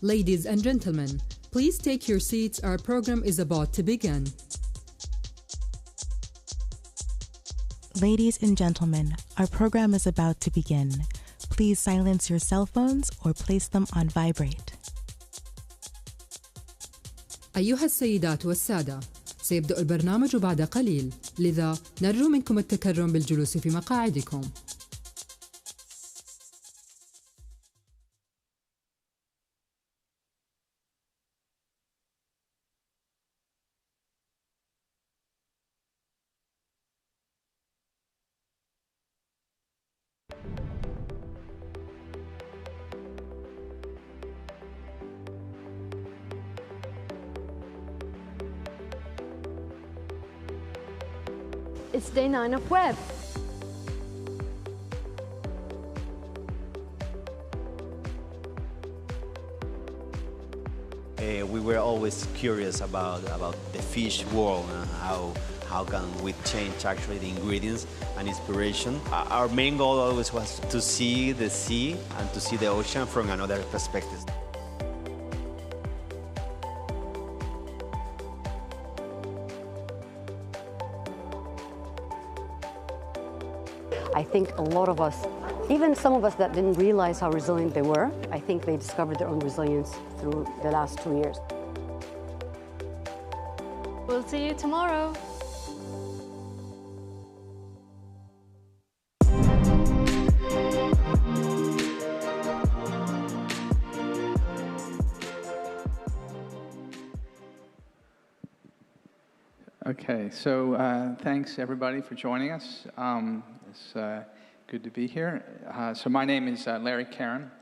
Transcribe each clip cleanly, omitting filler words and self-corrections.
Ladies and gentlemen, please take your seats. Our program is about to begin. Ladies and gentlemen, our program is about to begin. Please silence your cell phones or place them on vibrate. أيها السيدات والسادة، سيبدأ البرنامج بعد قليل، لذا نرجو منكم التكرم بالجلوس في مقاعدكم. It's day 9 of WEP. We were always curious about the fish world and how can we change actually the ingredients and inspiration. Our main goal always was to see the sea and to see the ocean from another perspective. I think a lot of us, even some of us that didn't realize how resilient they were, I think they discovered their own resilience through the last 2 years. We'll see you tomorrow. Okay, so thanks everybody for joining us. It's good to be here. So my name is Larry Carin,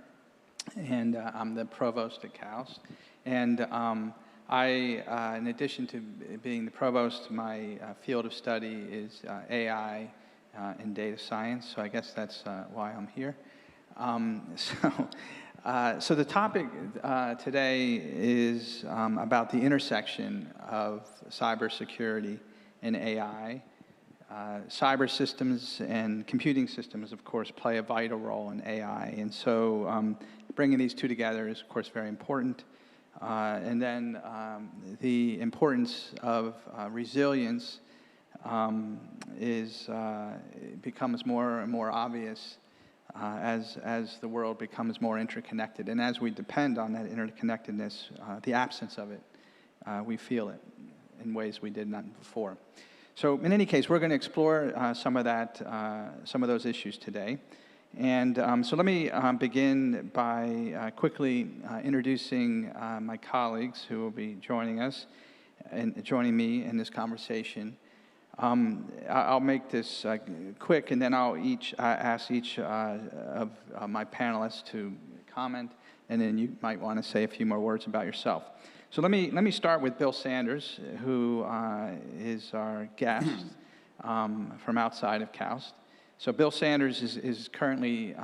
and I'm the Provost at KAUST. And in addition to being the Provost, my field of study is AI and data science, so I guess that's why I'm here. So the topic today is about the intersection of cybersecurity and AI. Cyber systems and computing systems, of course, play a vital role in AI. And so bringing these two together is, of course, very important. And then the importance of resilience becomes more and more obvious as the world becomes more interconnected. And as we depend on that interconnectedness, the absence of it, we feel it in ways we did not before. So in any case, we're going to explore some of those issues today. And so let me begin by quickly introducing my colleagues who will be joining us and joining me in this conversation. I'll make this quick, and then I'll ask each of my panelists to comment, and then you might want to say a few more words about yourself. So let me start with Bill Sanders, who is our guest from outside of KAUST. So Bill Sanders is currently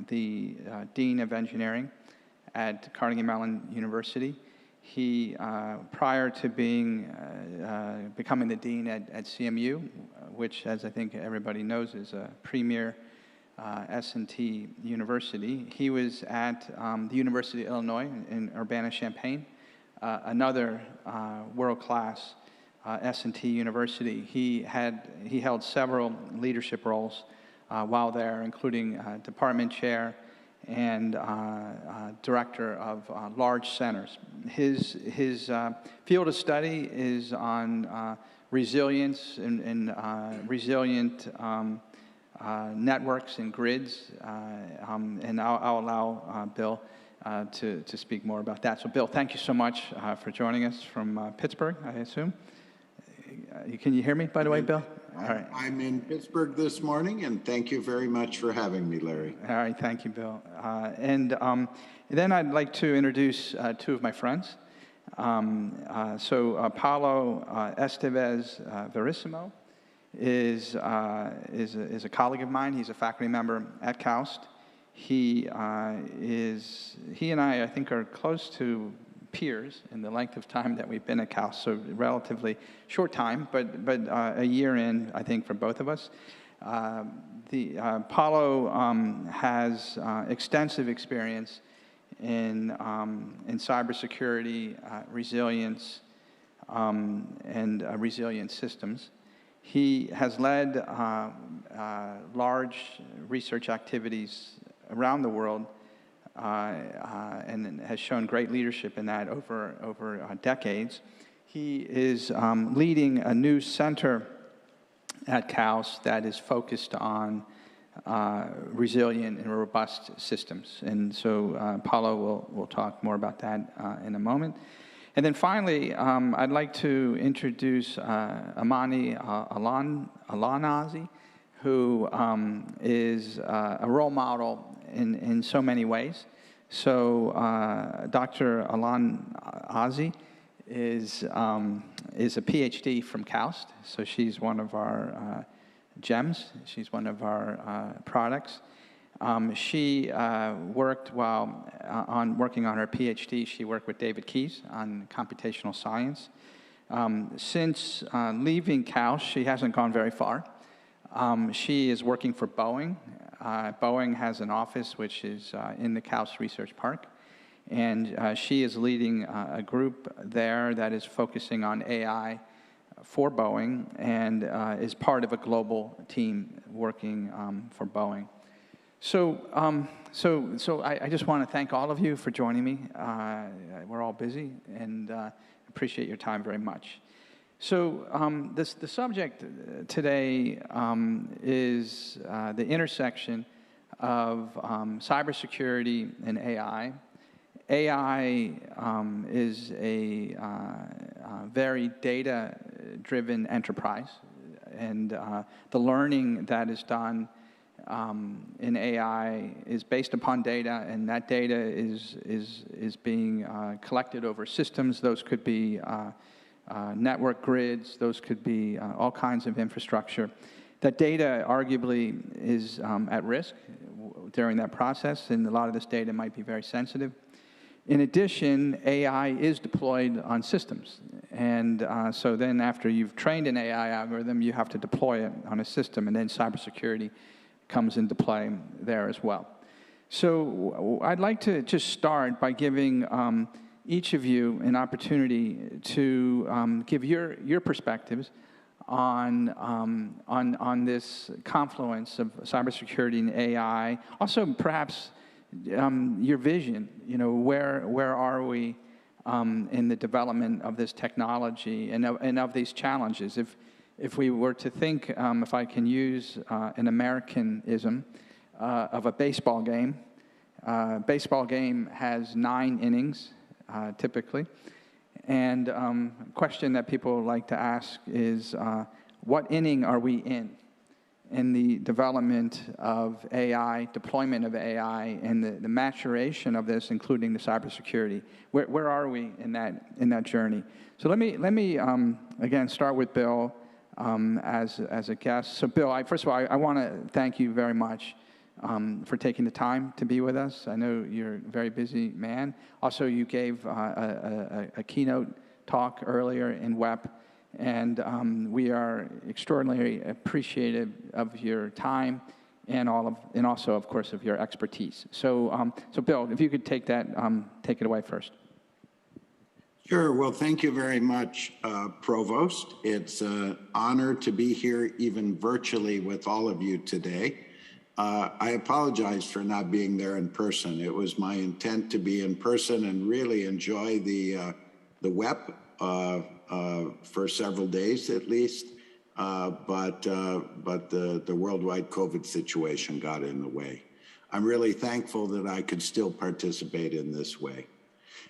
the Dean of Engineering at Carnegie Mellon University. He, prior to becoming the dean at CMU, which, as I think everybody knows, is a premier S&T university, he was at the University of Illinois in Urbana-Champaign, another world-class S&T university. He held several leadership roles while there, including department chair and director of large centers. His field of study is on resilience and resilient networks and grids, and I'll allow Bill to speak more about that. So Bill, thank you so much for joining us from Pittsburgh, I assume. Can you hear me, by the way, Bill? All right. I'm in Pittsburgh this morning, and thank you very much for having me, Larry. All right, thank you, Bill. And then I'd like to introduce two of my friends. So Paulo Esteves-Veríssimo is a colleague of mine. He's a faculty member at KAUST. He and I think, are close to peers in the length of time that we've been at KAUST, so relatively short time, but a year in, I think, for both of us. Paulo has extensive experience in cybersecurity, resilience, and resilient systems. He has led large research activities around the world and has shown great leadership in that over decades. He is leading a new center at KAUST that is focused on resilient and robust systems. And so Paulo will talk more about that in a moment. And then finally, I'd like to introduce Amani Alonazi, who is a role model in so many ways. So Dr. Alonazi is a PhD from KAUST, so she's one of our gems. She's one of our products. She worked while working on her PhD. She worked with David Keyes on computational science. Since leaving KAUST, she hasn't gone very far. She is working for Boeing. Boeing has an office which is in the KAUST Research Park. And she is leading a group there that is focusing on AI for Boeing and is part of a global team working for Boeing. So I just want to thank all of you for joining me. We're all busy, and appreciate your time very much. So the subject today is the intersection of cybersecurity and AI. AI is a very data-driven enterprise, and the learning that is done in AI is based upon data, and that data is being collected over systems. Those could be network grids. Those could be all kinds of infrastructure. That data arguably is at risk during that process, and a lot of this data might be very sensitive. In addition, AI is deployed on systems. And so then after you've trained an AI algorithm, you have to deploy it on a system, and then cybersecurity comes into play there as well. So I'd like to just start by giving each of you an opportunity to give your perspectives on this confluence of cybersecurity and AI. Also, perhaps your vision. You know, where are we in the development of this technology and of these challenges? If we were to think, if I can use an Americanism of a baseball game. Baseball game has 9 innings, typically. And a question that people like to ask is, what inning are we in the development of AI, deployment of AI, and the maturation of this, including the cybersecurity? Where are we in that journey? So let me again start with Bill as a guest. So Bill, first of all, I want to thank you very much for taking the time to be with us. I know you're a very busy man. Also, you gave a keynote talk earlier in WEP, and we are extraordinarily appreciative of your time and also, of course, of your expertise. So, Bill, if you could take it away first. Sure. Well, thank you very much, Provost. It's an honor to be here, even virtually, with all of you today. I apologize for not being there in person. It was my intent to be in person and really enjoy the WEP for several days at least, but the worldwide COVID situation got in the way. I'm really thankful that I could still participate in this way.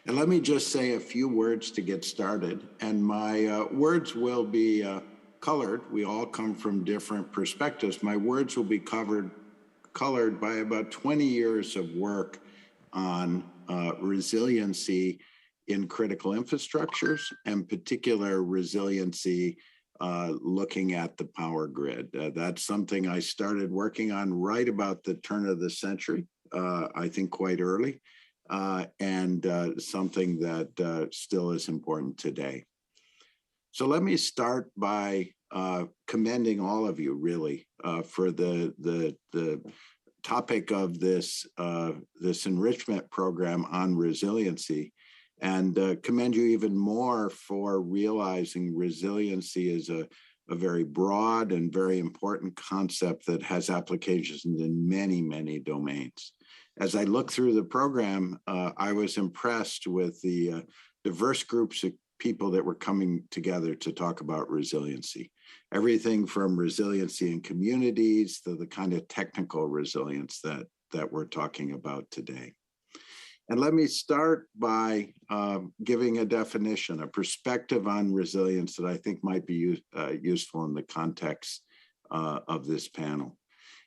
And let me just say a few words to get started. And my words will be colored. We all come from different perspectives. My words will be colored by about 20 years of work on resiliency in critical infrastructures, and particular resiliency looking at the power grid. That's something I started working on right about the turn of the century, I think quite early, and something that still is important today. So let me start by commending all of you really for the topic of this enrichment program on resiliency, and commend you even more for realizing resiliency is a very broad and very important concept that has applications in many, many domains. As I look through the program, I was impressed with the diverse groups of people that were coming together to talk about resiliency. Everything from resiliency in communities to the kind of technical resilience that we're talking about today. And let me start by giving a definition, a perspective on resilience that I think might be useful in the context of this panel.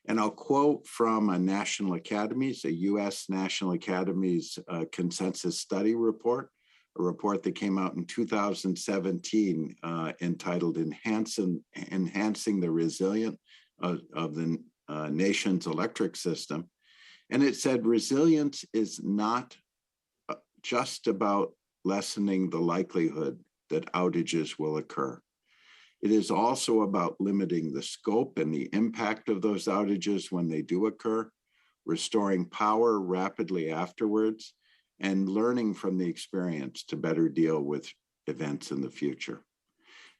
And I'll quote from a National Academies, a US National Academies consensus study report, a report that came out in 2017 entitled Enhancing the Resilience of the Nation's Electric System. And it said resilience is not just about lessening the likelihood that outages will occur. It is also about limiting the scope and the impact of those outages when they do occur, restoring power rapidly afterwards, and learning from the experience to better deal with events in the future.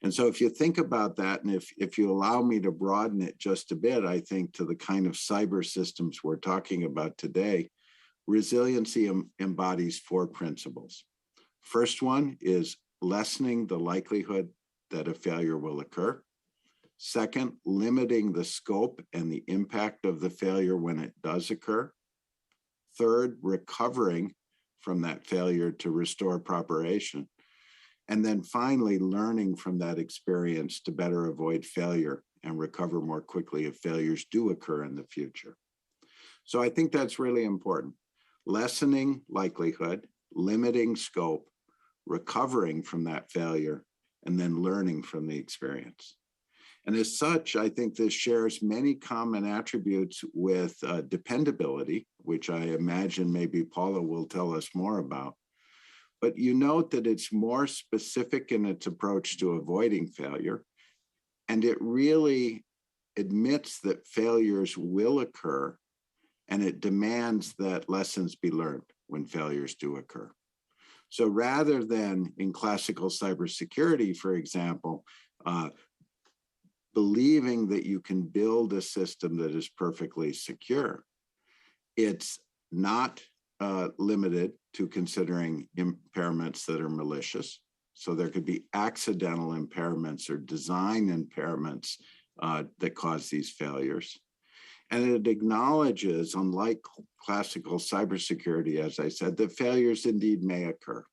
And so if you think about that, and if you allow me to broaden it just a bit, I think to the kind of cyber systems we're talking about today, resiliency embodies 4 principles. First one is lessening the likelihood that a failure will occur. Second, limiting the scope and the impact of the failure when it does occur. Third, recovering from that failure to restore operation. And then finally, learning from that experience to better avoid failure and recover more quickly if failures do occur in the future. So I think that's really important. Lessening likelihood, limiting scope, recovering from that failure, and then learning from the experience. And as such, I think this shares many common attributes with dependability, which I imagine maybe Paulo will tell us more about. But you note that it's more specific in its approach to avoiding failure, and it really admits that failures will occur, and it demands that lessons be learned when failures do occur. So rather than in classical cybersecurity, for example, believing that you can build a system that is perfectly secure, it's not limited to considering impairments that are malicious. So there could be accidental impairments or design impairments that cause these failures. And it acknowledges, unlike classical cybersecurity, as I said, that failures indeed may occur.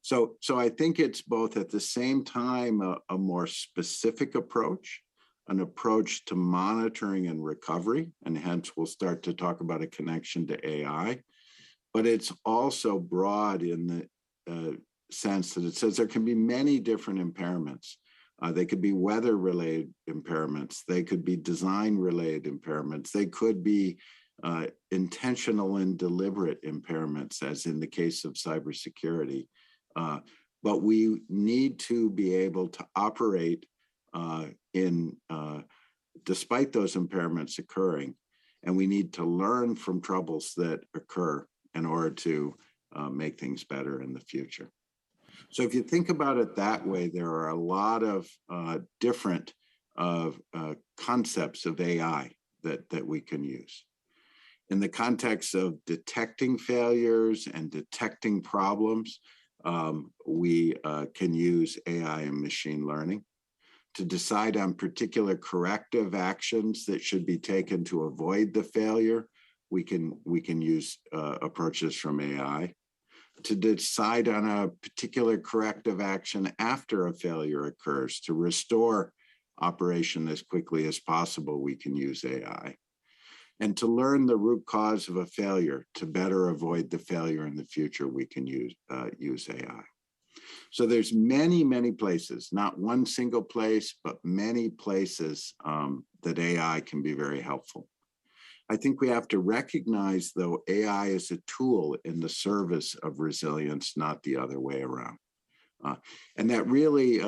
So I think it's both at the same time a more specific approach, an approach to monitoring and recovery, and hence we'll start to talk about a connection to AI. But it's also broad in the sense that it says there can be many different impairments. They could be weather-related impairments. They could be design-related impairments. They could be intentional and deliberate impairments, as in the case of cybersecurity. But we need to be able to operate despite those impairments occurring, and we need to learn from troubles that occur in order to make things better in the future. So if you think about it that way, there are a lot of different concepts of AI that we can use. In the context of detecting failures and detecting problems, we can use AI and machine learning. To decide on particular corrective actions that should be taken to avoid the failure, we can use approaches from AI. To decide on a particular corrective action after a failure occurs, to restore operation as quickly as possible, we can use AI. And to learn the root cause of a failure, to better avoid the failure in the future, we can use AI. So there's many, many places, not one single place, but many places that AI can be very helpful. I think we have to recognize, though, AI is a tool in the service of resilience, not the other way around. And that really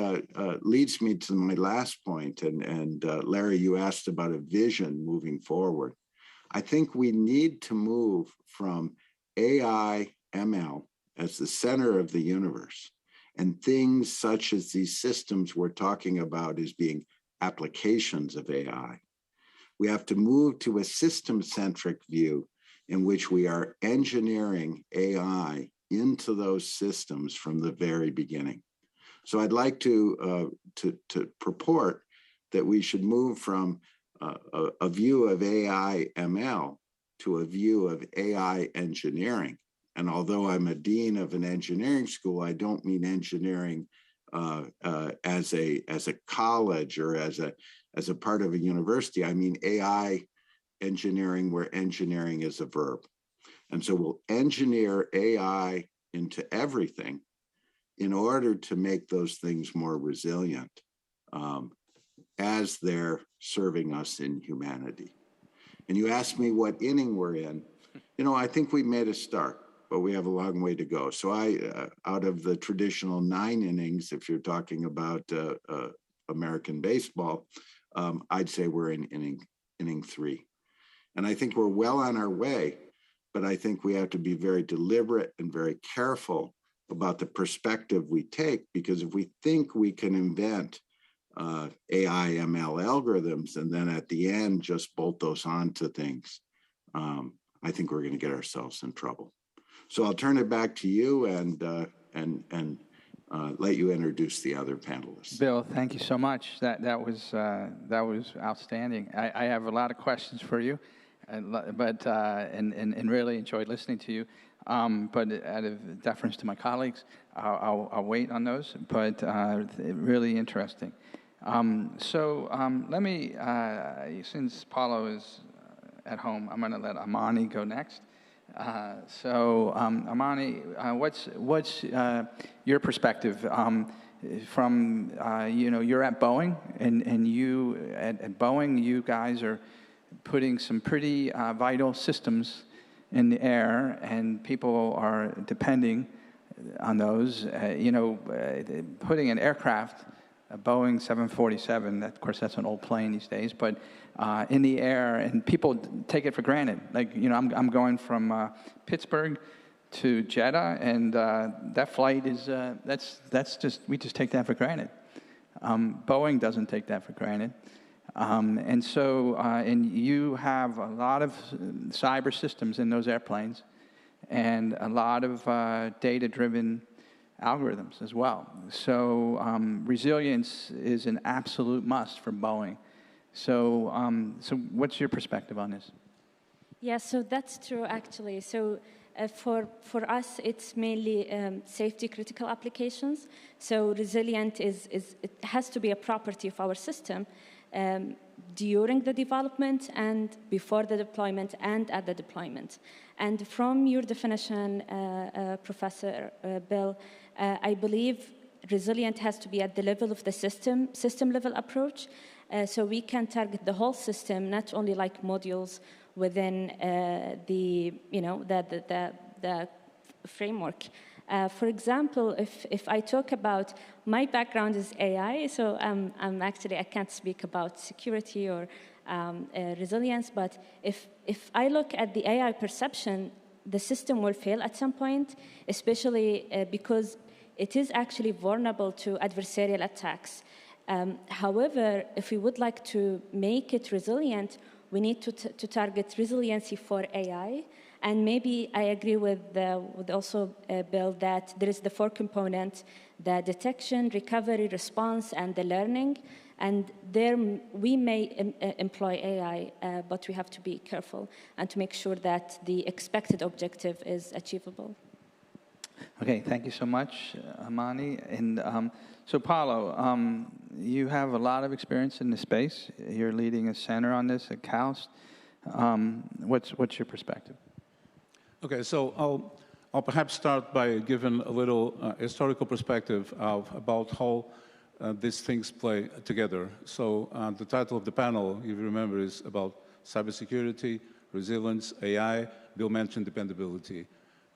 leads me to my last point. And Larry, you asked about a vision moving forward. I think we need to move from AI, ML as the center of the universe, and things such as these systems we're talking about as being applications of AI. We have to move to a system-centric view in which we are engineering AI into those systems from the very beginning. So I'd like to purport that we should move from a view of AI ML to a view of AI engineering. And although I'm a dean of an engineering school, I don't mean engineering as a college or as a part of a university. I mean AI engineering where engineering is a verb. And so we'll engineer AI into everything in order to make those things more resilient as they're serving us in humanity. And you asked me what inning we're in. You know, I think we made a start, but we have a long way to go. So out of the traditional 9 innings, if you're talking about American baseball, I'd say we're in inning 3. And I think we're well on our way, but I think we have to be very deliberate and very careful about the perspective we take, because if we think we can invent AI, ML algorithms, and then at the end just bolt those onto things, I think we're going to get ourselves in trouble. So I'll turn it back to you and let you introduce the other panelists. Bill, thank you so much. That was outstanding. I have a lot of questions for you, but really enjoyed listening to you. But out of deference to my colleagues, I'll wait on those. But really interesting. Let me, since Paulo is at home, I'm going to let Amani go next. Amani, what's your perspective from you're at Boeing, and you at Boeing, you guys are putting some pretty vital systems in the air, and people are depending on those. Putting an aircraft, a Boeing 747, of course that's an old plane these days, but in the air, and people take it for granted. Like, I'm going from Pittsburgh to Jeddah, and that flight is, we just take that for granted. Boeing doesn't take that for granted. And you have a lot of cyber systems in those airplanes, and a lot of data-driven algorithms as well. So resilience is an absolute must for Boeing. So what's your perspective on this? Yeah, so that's true, actually. So for us, it's mainly safety-critical applications. So resilient it has to be a property of our system during the development and before the deployment and at the deployment. And from your definition, Professor Bill, I believe resilient has to be at the level of the system level approach. So we can target the whole system, not only like modules within the framework. For example, if I talk about, my background is AI, so I can't speak about security or resilience, but if I look at the AI perception, the system will fail at some point, especially because it is actually vulnerable to adversarial attacks. However, if we would like to make it resilient, we need to target resiliency for AI. And maybe I agree with also Bill that there is the 4 components: the detection, recovery, response, and the learning. And there we may employ AI, but we have to be careful and to make sure that the expected objective is achievable. Okay, thank you so much, Amani. And so Paulo, you have a lot of experience in this space. You're leading a center on this at KAUST. What's your perspective? Okay, so I'll perhaps start by giving a little historical perspective about how these things play together. So the title of the panel, if you remember, is about cybersecurity, resilience, AI. Bill mentioned dependability.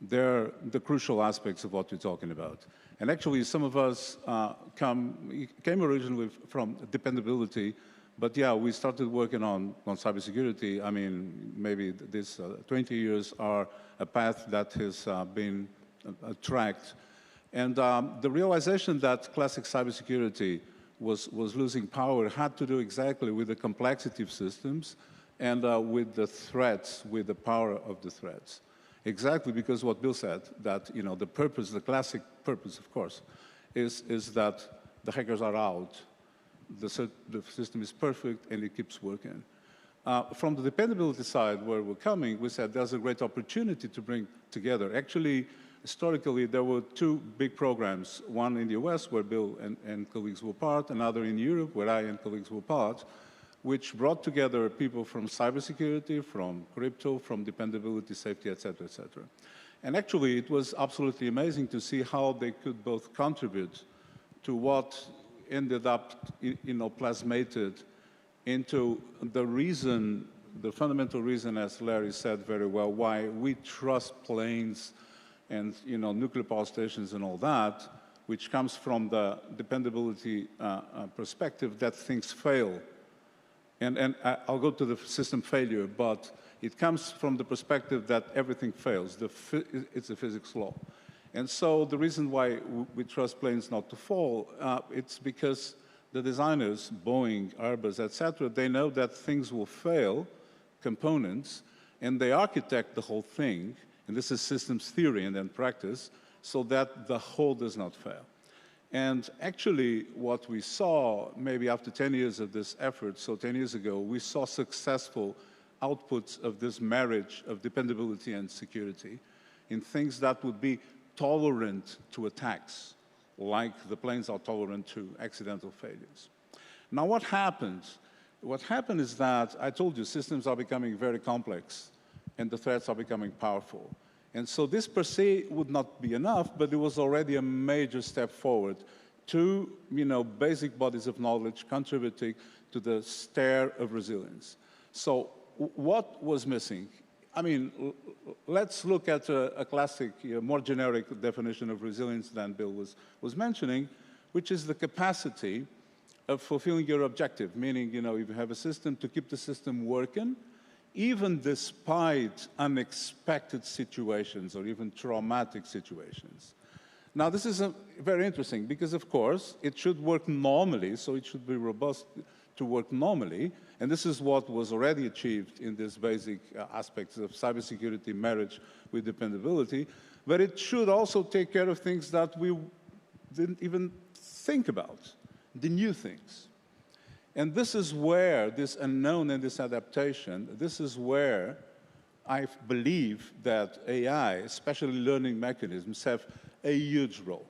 They're the crucial aspects of what we're talking about. And actually, some of us came originally from dependability, But yeah, we started working on cybersecurity. I mean, maybe these 20 years are a path that has been tracked. And the realization that classic cybersecurity was losing power had to do exactly with the complexity of systems and with the threats, with the power of the threats. Exactly because what Bill said, that the purpose, the classic purpose, of course, is that the hackers are out, the system is perfect, and it keeps working. From the dependability side, where we're coming, we said there's a great opportunity to bring together. Actually, historically, there were two big programs, one in the US, where Bill and colleagues were part, another in Europe, where I and colleagues were part, which brought together people from cybersecurity, from crypto, from dependability, safety, et cetera, et cetera. And actually, it was absolutely amazing to see how they could both contribute to what ended up, plasmated into the reason, the fundamental reason, as Larry said very well, why we trust planes and nuclear power stations and all that, which comes from the dependability perspective that things fail. And I'll go to the system failure, but it comes from the perspective that everything fails. It's a physics law. And so the reason why we trust planes not to fall, it's because the designers, Boeing, Airbus, et cetera, they know that things will fail, components, and they architect the whole thing, and this is systems theory and then practice, so that the whole does not fail. And actually, what we saw, maybe after 10 years of this effort, so 10 years ago, we saw successful outputs of this marriage of dependability and security in things that would be tolerant to attacks, like the planes are tolerant to accidental failures. Now, what happens? What happened is that, I told you, systems are becoming very complex, and the threats are becoming powerful. And so this per se would not be enough, but it was already a major step forward to, basic bodies of knowledge contributing to the stair of resilience. So what was missing? I mean, let's look at a classic, more generic definition of resilience than Bill was mentioning, which is the capacity of fulfilling your objective, meaning, if you have a system, to keep the system working, even despite unexpected situations or even traumatic situations. Now, this is very interesting because, of course, it should work normally, so it should be robust to work normally, and this is what was already achieved in these basic aspects of cybersecurity marriage with dependability, but it should also take care of things that we didn't even think about, the new things. And this is where this unknown and this adaptation, this is where I believe that AI, especially learning mechanisms, have a huge role.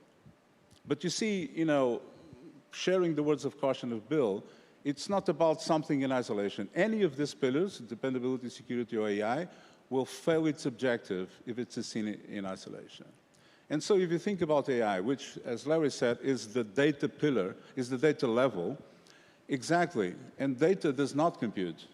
But you see, sharing the words of caution of Bill, it's not about something in isolation. Any of these pillars, dependability, security, or AI, will fail its objective if it's seen in isolation. And so if you think about AI, which, as Larry said, is the data pillar, is the data level, exactly, and data does not compute.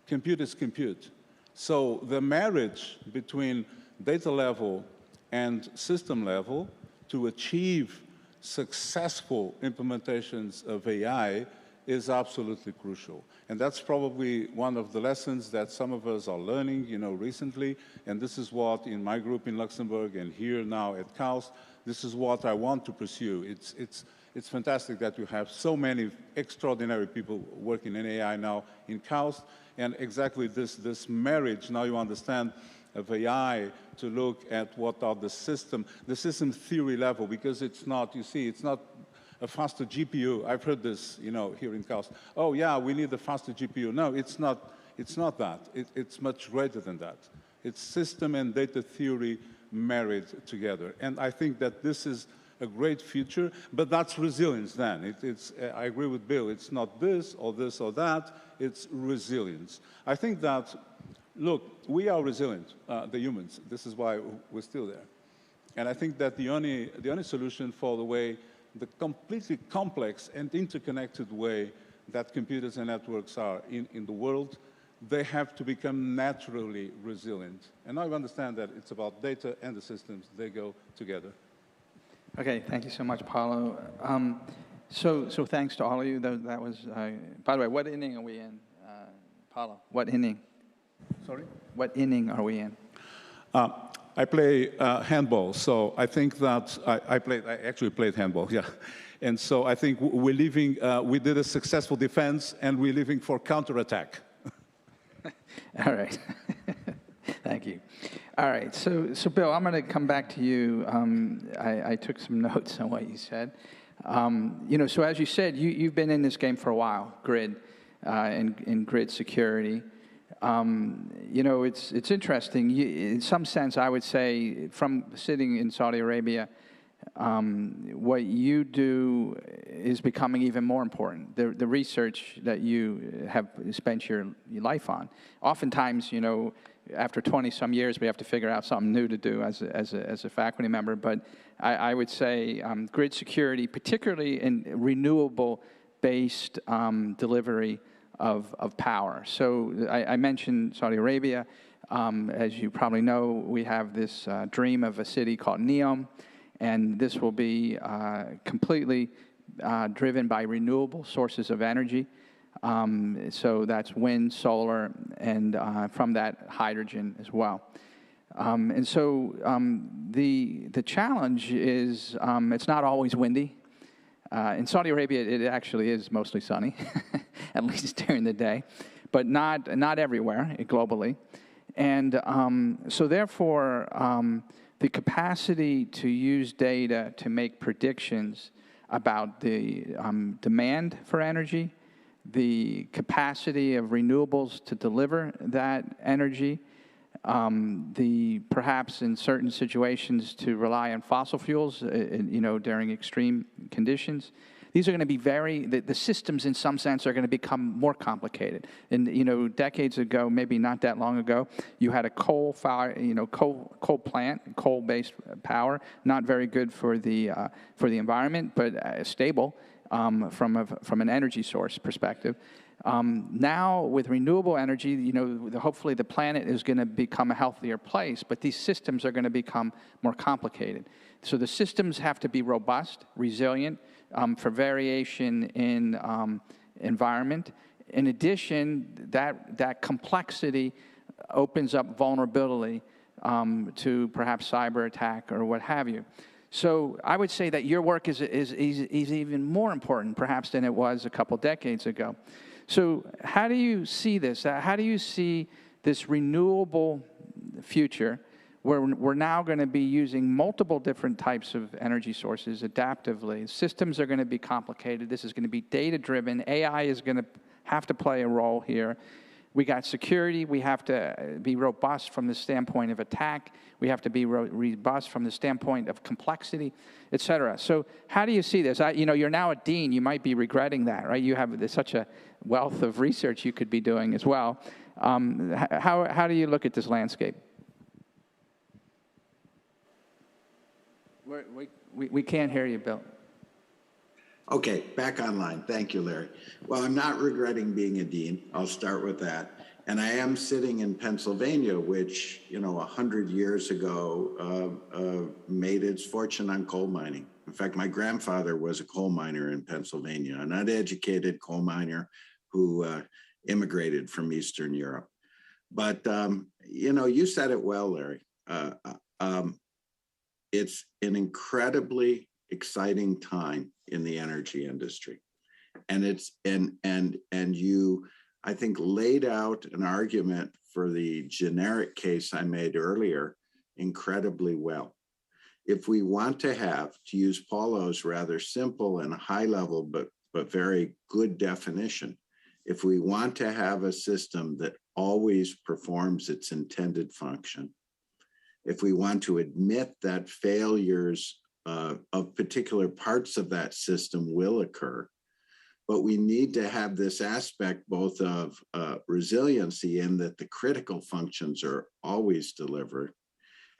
Compute is compute. So the marriage between data level and system level to achieve successful implementations of AI is absolutely crucial. And that's probably one of the lessons that some of us are learning, recently. And this is what, in my group in Luxembourg and here now at KAUST, this is what I want to pursue. It's fantastic that you have so many extraordinary people working in AI now in KAUST, and exactly this marriage, now you understand, of AI to look at what are the system theory level, because it's not, it's not a faster GPU. I've heard this, here in KAUST. Oh yeah, we need a faster GPU. No, it's not that. It's much greater than that. It's system and data theory married together. And I think that this is a great future, but that's resilience then. I agree with Bill, it's not this or that, it's resilience. I think that, look, we are resilient, the humans. This is why we're still there. And I think that the only solution for the completely complex and interconnected way that computers and networks are in the world, they have to become naturally resilient. And now you understand that it's about data and the systems, they go together. Okay, thank you so much, Paulo. So thanks to all of you. That was, by the way, what inning are we in, Paulo? What inning? Sorry? What inning are we in? I play handball, so I think that I actually played handball, yeah. And so I think we're leaving, we did a successful defense, and we're leaving for counterattack. All right. Thank you. All right, so Bill, I'm going to come back to you. I took some notes on what you said. So as you said, you've been in this game for a while, grid, and grid security. It's interesting. In some sense, I would say, from sitting in Saudi Arabia, what you do is becoming even more important. The research that you have spent your life on. Oftentimes, after 20-some years, we have to figure out something new to do as a faculty member. But I would say grid security, particularly in renewable-based delivery of power. So I mentioned Saudi Arabia. As you probably know, we have this dream of a city called NEOM, and this will be completely driven by renewable sources of energy. So that's wind, solar, and from that, hydrogen as well. And so the challenge is it's not always windy. In Saudi Arabia, it actually is mostly sunny, at least during the day, but not everywhere globally. And so therefore, the capacity to use data to make predictions about the demand for energy, the capacity of renewables to deliver that energy, perhaps in certain situations to rely on fossil fuels, during extreme conditions. These are going to be the systems in some sense are going to become more complicated. And, decades ago, maybe not that long ago, you had a coal plant, coal-based power, not very good for the environment, but stable from an energy source perspective. Now, with renewable energy, hopefully the planet is going to become a healthier place, but these systems are going to become more complicated. So the systems have to be robust, resilient, for variation in environment. In addition, that complexity opens up vulnerability to perhaps cyber attack or what have you. So I would say that your work is even more important, perhaps, than it was a couple decades ago. So how do you see this? How do you see this renewable future where we're now going to be using multiple different types of energy sources adaptively? Systems are going to be complicated. This is going to be data-driven. AI is going to have to play a role here. We got security. We have to be robust from the standpoint of attack. We have to be robust from the standpoint of complexity, et cetera. So how do you see this? You're now a dean. You might be regretting that, right? You have such a wealth of research you could be doing as well. How do you look at this landscape? We can't hear you, Bill. Okay, back online. Thank you, Larry. Well, I'm not regretting being a dean. I'll start with that. And I am sitting in Pennsylvania, which, 100 years ago made its fortune on coal mining. In fact, my grandfather was a coal miner in Pennsylvania, an uneducated coal miner who immigrated from Eastern Europe. But, you said it well, Larry. It's an incredibly exciting time in the energy industry. And you, I think, laid out an argument for the generic case I made earlier incredibly well. If we want to have, to use Paulo's rather simple and high level, but very good definition, if we want to have a system that always performs its intended function, if we want to admit that failures of particular parts of that system will occur, but we need to have this aspect both of resiliency in that the critical functions are always delivered,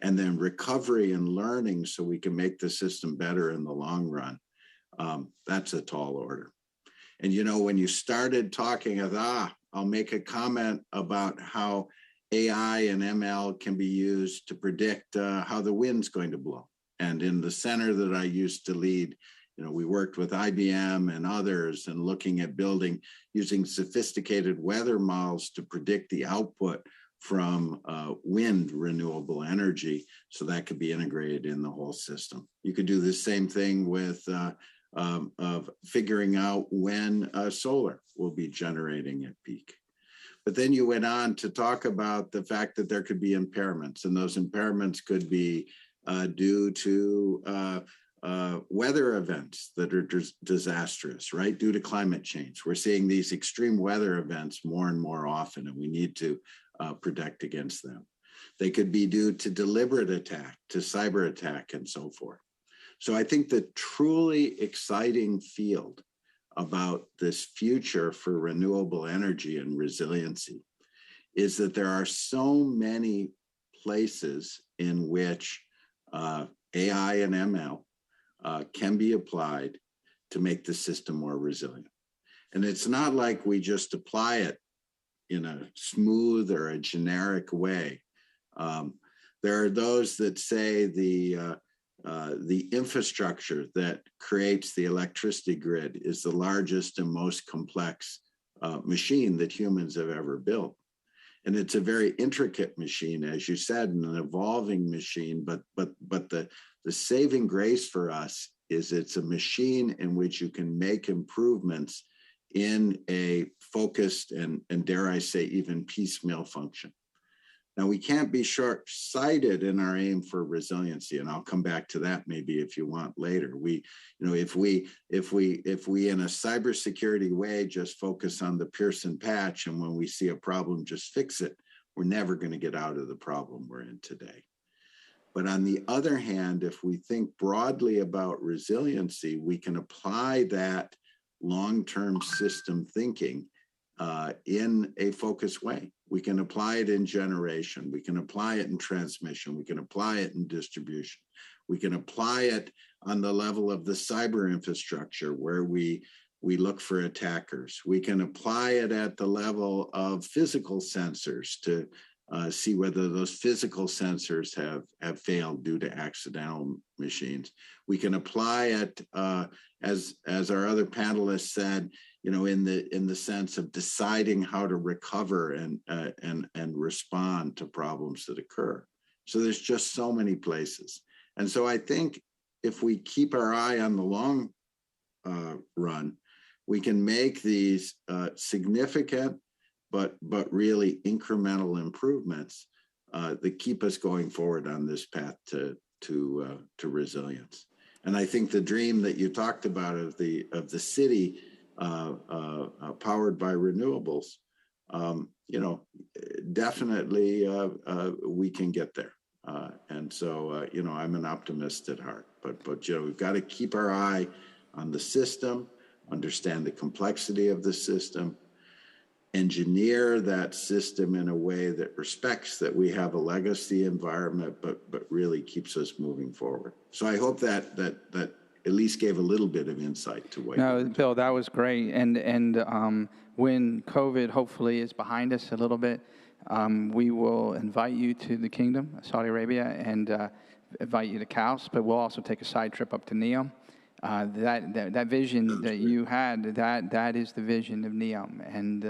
and then recovery and learning so we can make the system better in the long run. That's a tall order. And when you started talking of, I'll make a comment about how AI and ML can be used to predict how the wind's going to blow. And in the center that I used to lead we worked with IBM and others and looking at building using sophisticated weather models to predict the output from wind renewable energy, so that could be integrated in the whole system. You could do the same thing with of figuring out when solar will be generating at peak. But then you went on to talk about the fact that there could be impairments, and those impairments could be due to weather events that are disastrous, right? Due to climate change. We're seeing these extreme weather events more and more often, and we need to protect against them. They could be due to deliberate attack, to cyber attack, and so forth. So I think the truly exciting field about this future for renewable energy and resiliency is that there are so many places in which AI and ML can be applied to make the system more resilient. And it's not like we just apply it in a smooth or a generic way. There are those that say the infrastructure that creates the electricity grid is the largest and most complex machine that humans have ever built. And it's a very intricate machine, as you said, an evolving machine, but the saving grace for us is it's a machine in which you can make improvements in a focused and dare I say, even piecemeal function. Now, we can't be short-sighted in our aim for resiliency, and I'll come back to that maybe if you want later. If we in a cybersecurity way just focus on the Pearson patch, and when we see a problem just fix it, we're never going to get out of the problem we're in today. But on the other hand, if we think broadly about resiliency, we can apply that long-term system thinking in a focused way. We can apply it in generation. We can apply it in transmission. We can apply it in distribution. We can apply it on the level of the cyber infrastructure where we look for attackers. We can apply it at the level of physical sensors to see whether those physical sensors have failed due to accidental machines. We can apply it, as our other panelists said, in the sense of deciding how to recover and respond to problems that occur. So there's just so many places. And so I think if we keep our eye on the long run, we can make these significant but really incremental improvements that keep us going forward on this path to resilience. And I think the dream that you talked about of the city powered by renewables, definitely we can get there. And so, I'm an optimist at heart, but we've got to keep our eye on the system, understand the complexity of the system, engineer that system in a way that respects that we have a legacy environment, but really keeps us moving forward. So I hope that at least gave a little bit of insight to what. No, Bill, that was great. And when COVID hopefully is behind us a little bit, we will invite you to the Kingdom, Saudi Arabia, and invite you to KAUST, but we'll also take a side trip up to NEOM. That vision that you had, that is the vision of NEOM, and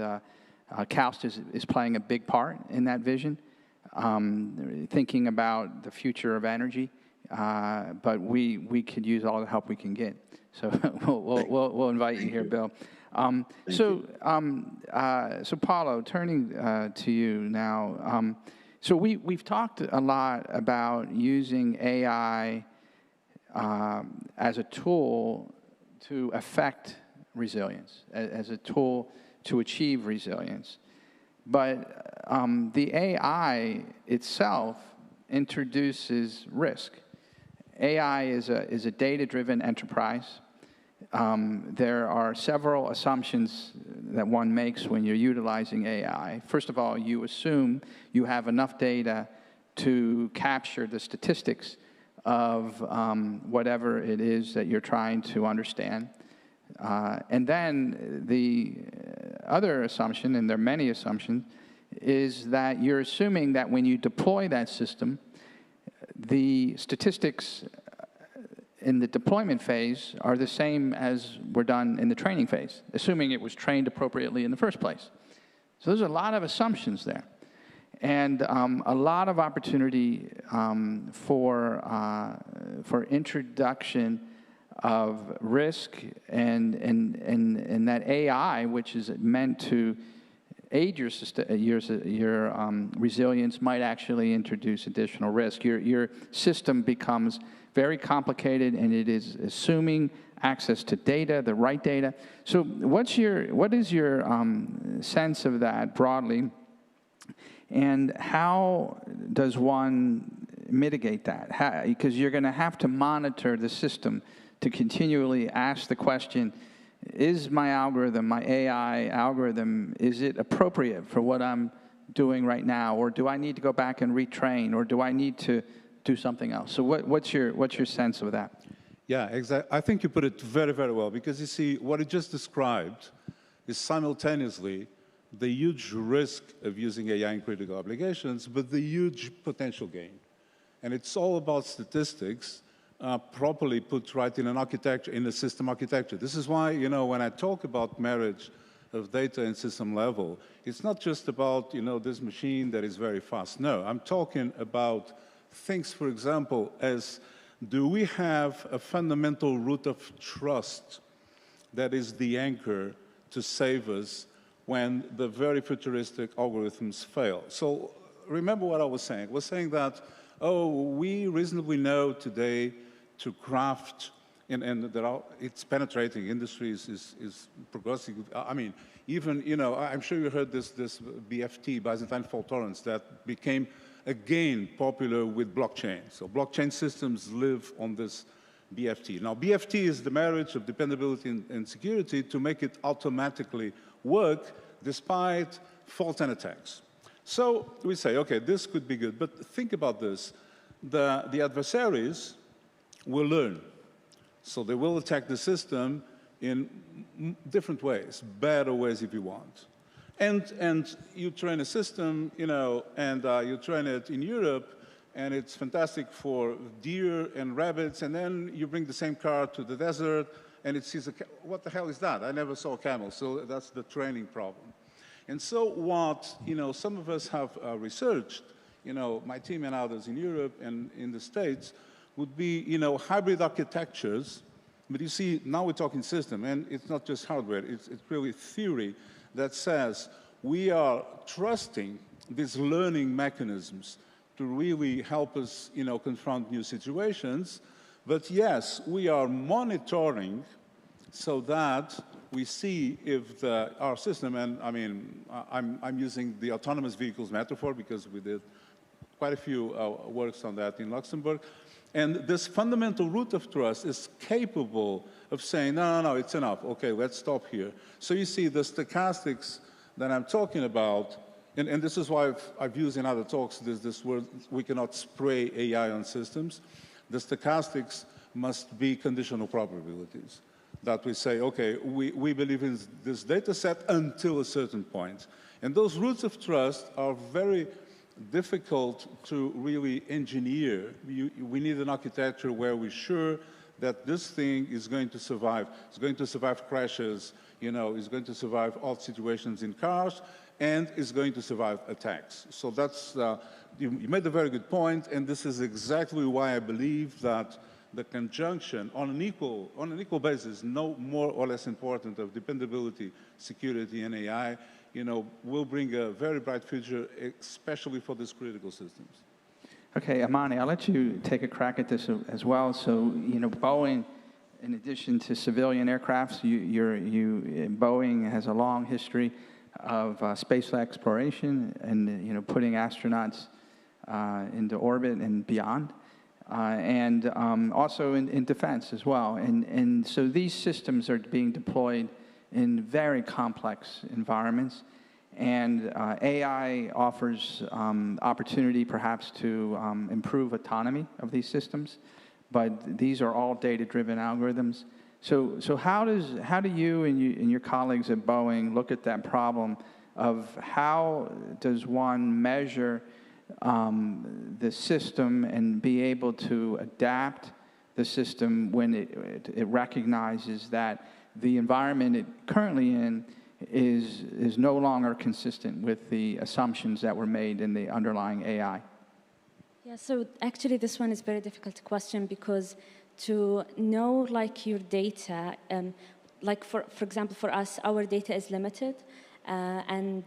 KAUST is playing a big part in that vision, thinking about the future of energy, but we could use all the help we can get. So we'll invite you here, Bill. So Paulo, turning to you now. So we've talked a lot about using AI as a tool to affect resilience, as a tool to achieve resilience. But the AI itself introduces risk. AI is a data-driven enterprise. There are several assumptions that one makes when you're utilizing AI. First of all, you assume you have enough data to capture the statistics of whatever it is that you're trying to understand. And then the other assumption, and there are many assumptions, is that you're assuming that when you deploy that system, the statistics in the deployment phase are the same as were done in the training phase, assuming it was trained appropriately in the first place. So there's a lot of assumptions there. And a lot of opportunity for introduction of risk and that AI, which is meant to aid your resilience, might actually introduce additional risk. Your system becomes very complicated, and it is assuming access to data, the right data. So what is your sense of that broadly, and how does one mitigate that? Because you're going to have to monitor the system to continually ask the question, is my algorithm, my AI algorithm, is it appropriate for what I'm doing right now? Or do I need to go back and retrain? Or do I need to do something else? So what's your sense of that? Yeah, exactly. I think you put it very, very well, because you see, what you just described is simultaneously the huge risk of using AI in critical applications, but the huge potential gain. And it's all about statistics, properly put right in an architecture, in a system architecture. This is why, you know, when I talk about marriage of data and system level, it's not just about, you know, this machine that is very fast. No, I'm talking about things, for example, as do we have a fundamental root of trust that is the anchor to save us when the very futuristic algorithms fail? So remember what I was saying. I was saying that, oh, we reasonably know today to craft, and it's penetrating. Industry is progressing. I mean, even, you know, I'm sure you heard this BFT, Byzantine fault tolerance, that became, again, popular with blockchain. So blockchain systems live on this BFT. Now, BFT is the marriage of dependability and security to make it automatically work despite faults and attacks. So we say, okay, this could be good, but think about this. The adversaries will learn. So they will attack the system in different ways, better ways if you want. And you train a system, you know, and you train it in Europe, and it's fantastic for deer and rabbits, and then you bring the same car to the desert, and it sees what the hell is that? I never saw a camel, so that's the training problem. And so what, you know, some of us have researched, you know, my team and others in Europe and in the States, would be, you know, hybrid architectures. But you see, now we're talking system, and it's not just hardware, it's really theory that says we are trusting these learning mechanisms to really help us, you know, confront new situations. But yes, we are monitoring so that we see if our system, and I mean, I'm using the autonomous vehicles metaphor because we did quite a few works on that in Luxembourg. And this fundamental root of trust is capable of saying, no, it's enough. Okay, let's stop here. So you see the stochastics that I'm talking about, and this is why I've used in other talks this word, we cannot spray AI on systems. The stochastics must be conditional probabilities. That we say, okay, we believe in this data set until a certain point. And those roots of trust are very difficult to really engineer. We need an architecture where we're sure that this thing is going to survive. It's going to survive crashes, you know, it's going to survive odd situations in cars, and is going to survive attacks. So that's, you made a very good point, and this is exactly why I believe that the conjunction on an equal basis, no more or less important, of dependability, security, and AI, you know, will bring a very bright future, especially for these critical systems. Okay, Amani, I'll let you take a crack at this as well. So, you know, Boeing, in addition to civilian aircrafts, Boeing has a long history of space exploration and, you know, putting astronauts into orbit and beyond. And also in defense as well. And so these systems are being deployed in very complex environments. And AI offers opportunity perhaps to improve autonomy of these systems. But these are all data-driven algorithms. So how do you and your colleagues at Boeing look at that problem of how does one measure the system and be able to adapt the system when it recognizes that the environment it currently in is no longer consistent with the assumptions that were made in the underlying AI? Yeah, so actually this one is a very difficult question, because to know like your data, like for example, for us, our data is limited, and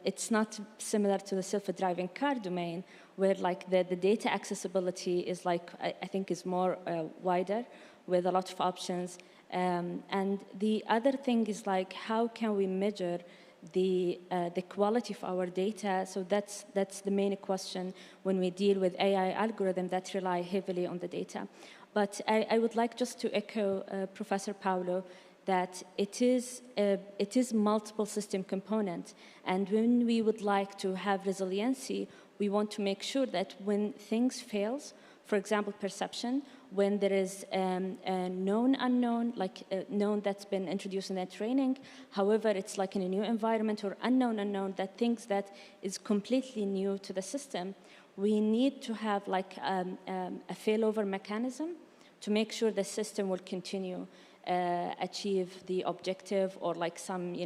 it's not similar to the self-driving car domain, where like the data accessibility is like, I think is more wider with a lot of options. And the other thing is like, how can we measure the quality of our data? So that's the main question when we deal with AI algorithms that rely heavily on the data. But I would like just to echo Professor Paulo that it is multiple system components. And when we would like to have resiliency, we want to make sure that when things fails, for example, perception, when there is a known unknown, like a known that's been introduced in that training, however, it's like in a new environment, or unknown, that things that is completely new to the system, we need to have like a failover mechanism to make sure the system will continue achieve the objective, or like some,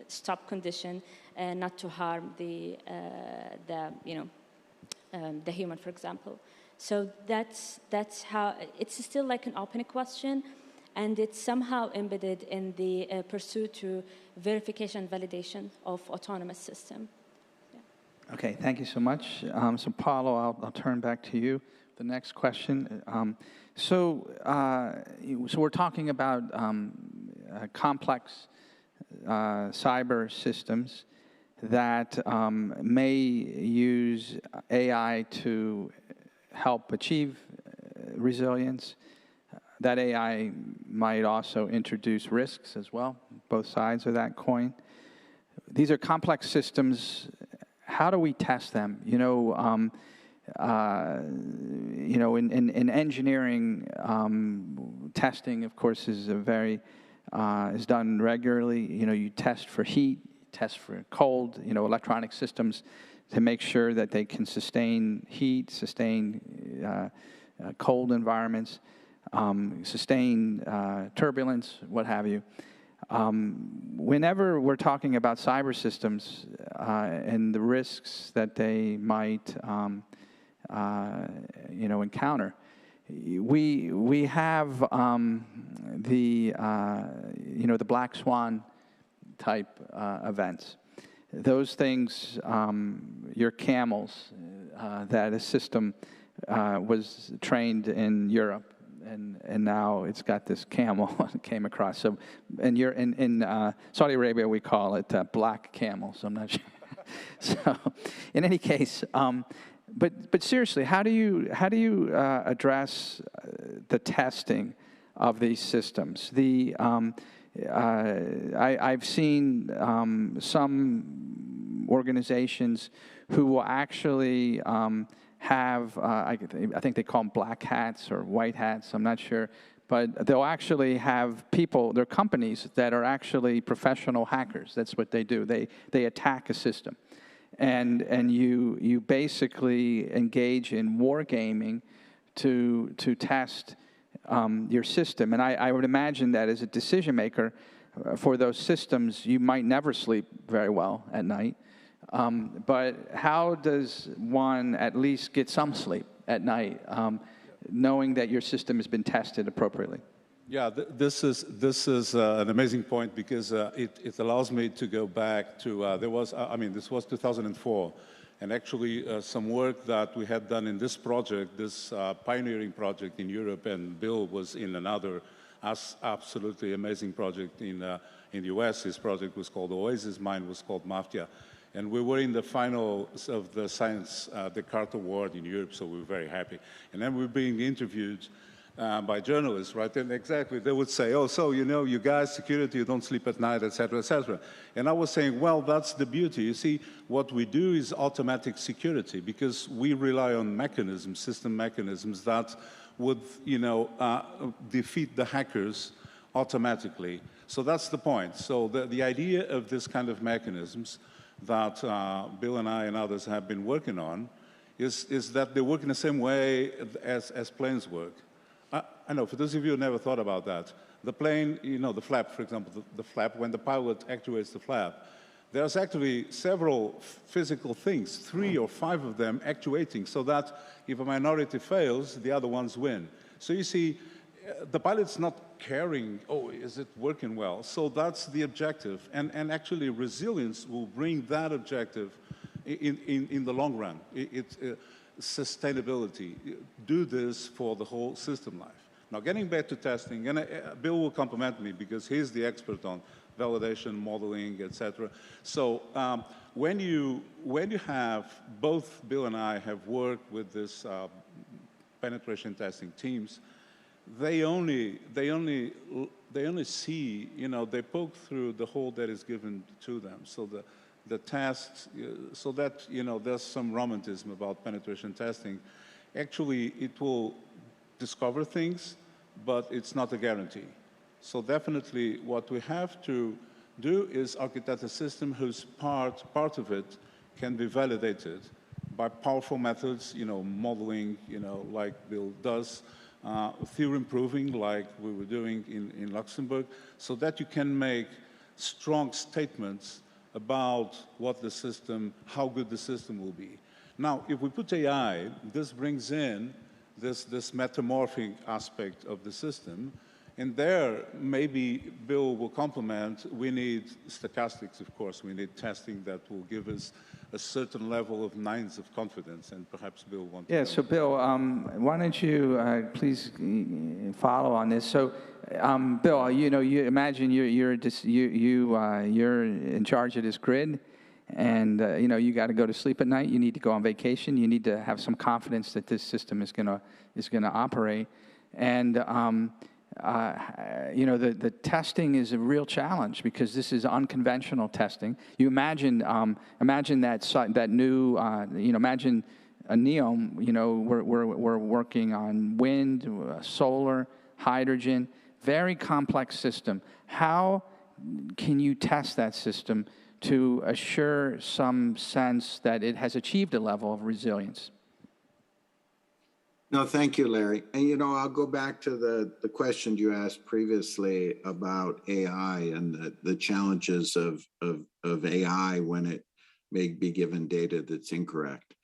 stop condition, not to harm the human, for example. So that's how, it's still like an open question, and it's somehow embedded in the pursuit to verification and validation of autonomous system. Yeah. Okay, thank you so much. So Paulo, I'll turn back to you. The next question. So we're talking about complex cyber systems that may use AI to help achieve resilience. That AI might also introduce risks as well, both sides of that coin. These are complex systems. How do we test them? In engineering, testing, of course, is is done regularly. You test for heat, test for cold. Electronic systems to make sure that they can sustain heat, sustain cold environments, sustain turbulence, what have you. Whenever we're talking about cyber systems and the risks that they might encounter, we have the black swan type events. Those things, your camels, that a system was trained in Europe, and now it's got this camel came across. So, and you're in Saudi Arabia, we call it black camel. So I'm not sure. So, in any case, but seriously, how do you address the testing of these systems? I've seen some organizations who will actually have, I think they call them black hats or white hats, I'm not sure, but they'll actually have people, they're companies that are actually professional hackers. That's what they do. They attack a system. And you basically engage in wargaming to test your system. And I would imagine that as a decision maker for those systems, you might never sleep very well at night. But how does one at least get some sleep at night, knowing that your system has been tested appropriately? Yeah, this is an amazing point, because it allows me to go back to, this was 2004, and actually some work that we had done in this project, this pioneering project in Europe, and Bill was in another absolutely amazing project in the US. His project was called Oasis, mine was called Mafia. And we were in the finals of the Science Descartes Award in Europe, so we were very happy. And then we were being interviewed by journalists, right? And exactly, they would say, oh, so, you guys, security, you don't sleep at night, et cetera, et cetera. And I was saying, well, that's the beauty. You see, what we do is automatic security, because we rely on mechanisms, system mechanisms that would, defeat the hackers automatically. So that's the point. So the idea of this kind of mechanisms that Bill and I and others have been working on is that they work in the same way as planes work. I know, for those of you who never thought about that, the plane, you know, the flap, for example, the flap, when the pilot actuates the flap, there's actually several physical things, 3 or 5 of them actuating, so that if a minority fails, the other ones win. So you see, the pilot's not caring, oh, is it working well? So that's the objective. And actually, resilience will bring that objective in the long run. Sustainability. Do this for the whole system life. Now, getting back to testing, and Bill will compliment me because he's the expert on validation, modeling, etc. So when you have, both Bill and I have worked with this penetration testing teams, they only see, you know, they poke through the hole that is given to them. So the tests, so that, you know, there's some romanticism about penetration testing. Actually, it will discover things, but it's not a guarantee. So definitely what we have to do is architect a system whose part of it can be validated by powerful methods, you know, modeling, you know, like Bill does, theorem proving like we were doing in Luxembourg, so that you can make strong statements about what the system, how good the system will be. Now, if we put AI, this brings in this metamorphic aspect of the system, and there, maybe Bill will complement, we need stochastics, of course. We need testing that will give us a certain level of nines of confidence, and perhaps Bill wants to. Yeah, so Bill, why don't you please follow on this? So, Bill, you know, you imagine you're in charge of this grid, and you know, you got to go to sleep at night. You need to go on vacation. You need to have some confidence that this system is gonna operate, and you know, the testing is a real challenge because this is unconventional testing. You imagine that new, you know, imagine a NEOM. You know, we're working on wind, solar, hydrogen, very complex system. How can you test that system to assure some sense that it has achieved a level of resilience? No, thank you, Larry. And, you know, I'll go back to the question you asked previously about AI and the challenges of AI when it may be given data that's incorrect.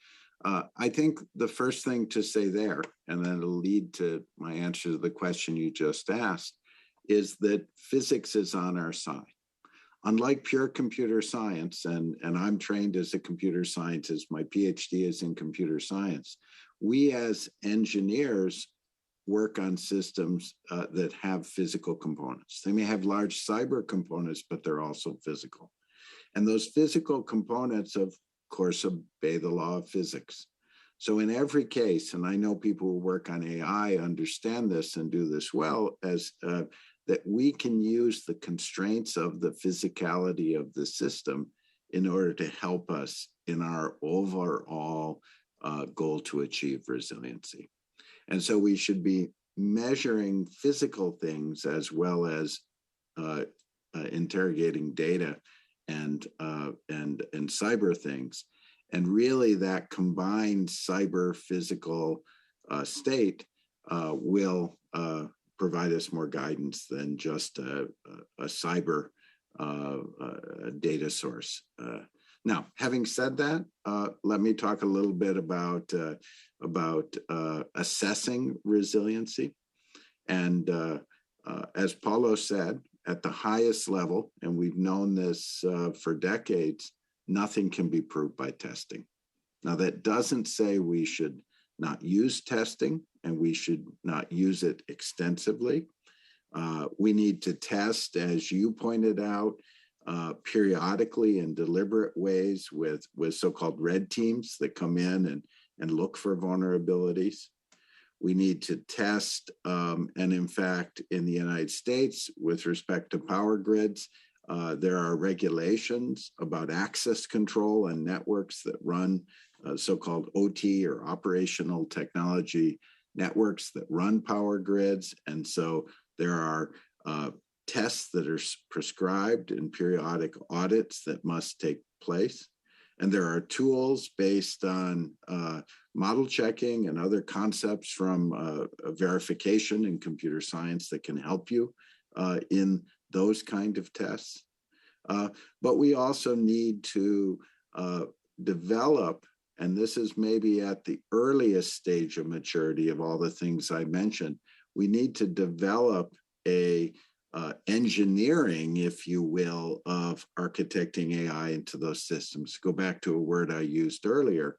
I think the first thing to say there, and then it'll lead to my answer to the question you just asked, is that physics is on our side. Unlike pure computer science, and I'm trained as a computer scientist, my PhD is in computer science, we as engineers work on systems that have physical components. They may have large cyber components, but they're also physical. And those physical components, of course, obey the law of physics. So in every case, and I know people who work on AI understand this and do this well, as that we can use the constraints of the physicality of the system in order to help us in our overall goal to achieve resiliency. And so we should be measuring physical things as well as interrogating data and cyber things. And really that combined cyber physical state will provide us more guidance than just a cyber data source. Now, having said that, let me talk a little bit about assessing resiliency. And as Paulo said, at the highest level, and we've known this for decades, nothing can be proved by testing. Now, that doesn't say we should not use testing and we should not use it extensively. We need to test, as you pointed out, periodically in deliberate ways with so-called red teams that come in and look for vulnerabilities. We need to test, and in fact, in the United States, with respect to power grids, there are regulations about access control and networks that run so-called OT or operational technology networks that run power grids. And so there are tests that are prescribed in periodic audits that must take place. And there are tools based on model checking and other concepts from verification in computer science that can help you in those kind of tests. But we also need to develop, and this is maybe at the earliest stage of maturity of all the things I mentioned, we need to develop a engineering, if you will, of architecting AI into those systems. Go back to a word I used earlier,